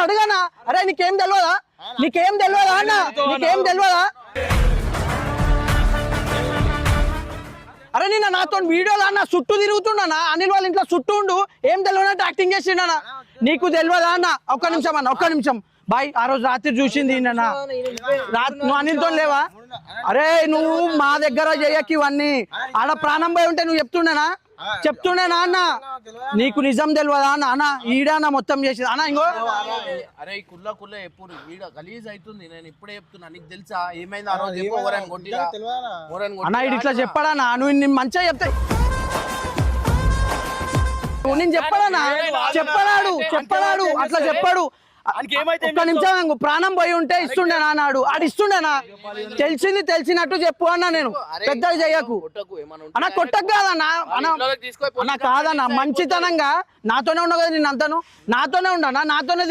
అడగనా? అరే నీకేం తెలియదా? నీకేం తెలియదా అన్న? నీకేం తెలియదా? అరే నిన్న నాతో వీడియోలో అన్న చుట్టూ తిరుగుతుండనా, అనిల్ వాళ్ళ ఇంట్లో చుట్టూ ఉండు, ఏం తెలియనట్టు యాక్టింగ్ చేసిండనా? నీకు తెలియదా అన్న? ఒక్క నిమిషం అన్న, ఒక్క నిమిషం. బాయ్ ఆ రోజు రాత్రి చూసింది అన్న, నువ్వు అనిల్తో లేవా? అరే నువ్వు మా దగ్గర చెయ్యకి ఇవన్నీ, ఆడ ప్రాణం పోయి ఉంటే నువ్వు చెప్తుండేనా అన్న? నీకు నిజం తెలియదా అన్న? అన్న ఈడన్నా మొత్తం చేసింది అన్న. ఇంకో అరే కుల్ల కుల్ల ఎప్పుడు ఈడ గలీజ్ అవుతుంది, నేను ఇప్పుడే చెప్తున్నా. నీకు తెలుసా ఏమైంది ఆ రోజు? అన్న ఇటు ఇట్లా చెప్పాడన్నా, నువ్వు మంచిగా చెప్తే నేను చెప్పాడన్నా, చెప్పడాడు అట్లా చెప్పాడు. ఒక్క నిమిషం, ప్రాణం పోయి ఉంటే ఇస్తుండేనా అన్నాడు. ఆడు ఇస్తుండేనా? తెలిసినట్టు చెప్పు అన్న, నేను పెద్దగా చెయ్యకు అన్న. కొట్టకు కాదన్నా అన్న, కాదన్నా, మంచితనంగా నాతోనే ఉండవు కదా, నేను అంతాను నాతోనే ఉండనా, నాతోనే